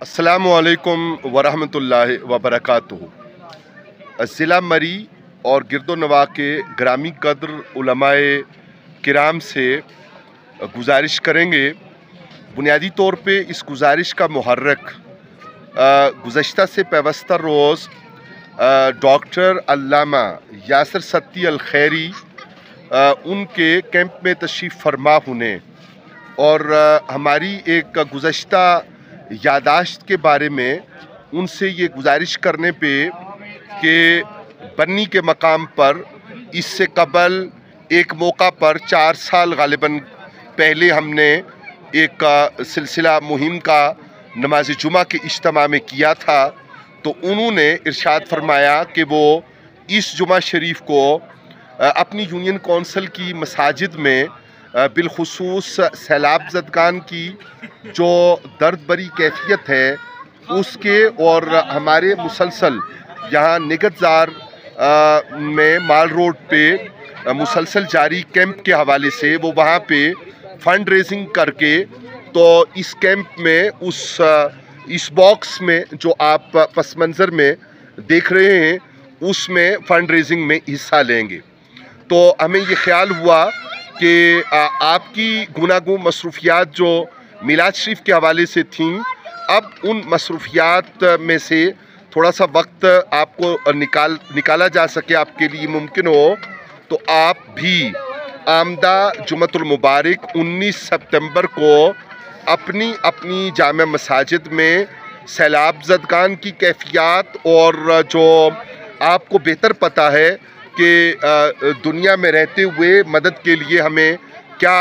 अस्सलामुअलैकुम वरहमतुल्लाहि वबरकातुहू। ज़िला मरी और गिरदोनवा के ग्रामी कद्र उलमाए किराम से गुजारिश करेंगे। बुनियादी तौर पे इस गुजारिश का मुहर्रक गुज़श्ता से पेवस्ता रोज़ डॉक्टर अल्लामा यासिर सत्ती अल खैरी उनके कैंप में तशरीफ़ फरमा होने और हमारी एक गुज़श्ता यादाश्त के बारे में उनसे ये गुजारिश करने पे कि बन्नी के मकाम पर इससे कबल एक मौका पर 4 साल गालिबन पहले हमने एक सिलसिला मुहिम का नमाज जुमा के इज्तिमा में किया था। तो उन्होंने इरशाद फरमाया कि वो इस जुमा शरीफ को अपनी यूनियन कौंसिल की मसाजिद में बिलखुसूस सैलाब ज़दगान की जो दर्द भरी कैफियत है उसके और हमारे मुसलसल यहाँ निगतजार में माल रोड पे मुसलसल जारी कैंप के हवाले से वो वहाँ पे फ़ंड रेजिंग करके तो इस कैंप में इस बॉक्स में जो आप पस मंज़र में देख रहे हैं उसमें फ़ंड रेजिंग में हिस्सा लेंगे। तो हमें ये ख्याल हुआ कि आपकी गुनागू मसरूफियात जो मिलाद शरीफ के हवाले से थीं, अब उन मसरूफियात में से थोड़ा सा वक्त आपको निकाला जा सके, आपके लिए मुमकिन हो तो आप भी आमदा जुमतुल मुबारक 19 सितंबर को अपनी अपनी जामे मसाजिद में सैलाब ज़दगान की कैफियत और जो आपको बेहतर पता है कि दुनिया में रहते हुए मदद के लिए हमें क्या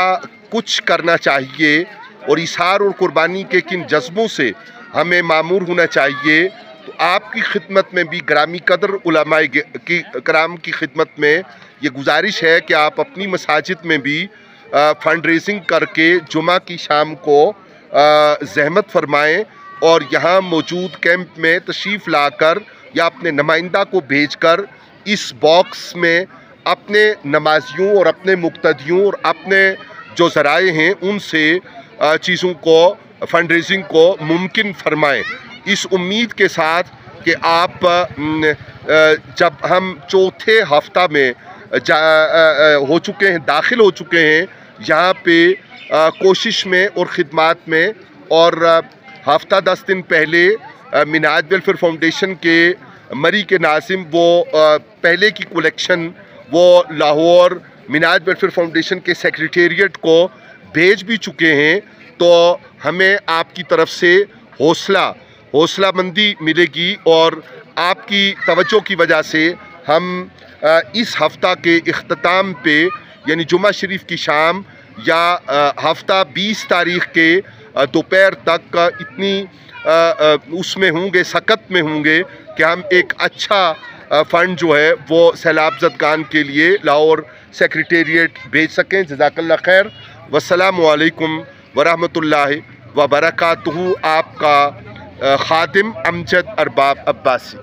कुछ करना चाहिए और इशार और कुर्बानी के किन जज्बों से हमें मामूर होना चाहिए, तो आपकी खिदमत में भी ग्रामी कद्र उलमाए कराम की खिदमत में ये गुजारिश है कि आप अपनी मसाजिद में भी फ़ंड रेजिंग करके जुमा की शाम को ज़हमत फरमाएँ और यहाँ मौजूद कैंप में तशरीफ़ लाकर या अपने नुमाइंदा को भेजकर इस बॉक्स में अपने नमाजियों और अपने मुक्तदियों और अपने जो ज़राए हैं उनसे चीज़ों को फ़ंड रेजिंग को मुमकिन फरमाएँ, इस उम्मीद के साथ कि आप जब हम चौथे हफ्ता में हो चुके हैं, दाखिल हो चुके हैं यहाँ पे कोशिश में और ख़िदमात में, और हफ्ता 10 दिन पहले मिनाज वेलफेयर फाउंडेशन के मरी के नाजिम वो पहले की कलेक्शन वो लाहौर मिनाज वेलफेयर फाउंडेशन के सेक्रेटेरिएट को भेज भी चुके हैं। तो हमें आपकी तरफ से हौसलामंदी मिलेगी और आपकी तवज्जो की वजह से हम इस हफ्ता के इख्तिताम पे यानी जुमा शरीफ की शाम या हफ्ता 20 तारीख़ के दोपहर तक इतनी उसमें होंगे, सकत में होंगे कि हम एक अच्छा फ़ंड जो है वो सैलाब ज़दगान के लिए लाहौर सेक्रेटेरिएट भेज सकें। जज़ाकल्लाह खैर। वस्सलामु अलैकुम वरहमतुल्लाहि वबरकातुहू। आपका खादिम अमजद अरबाब अब्बासी।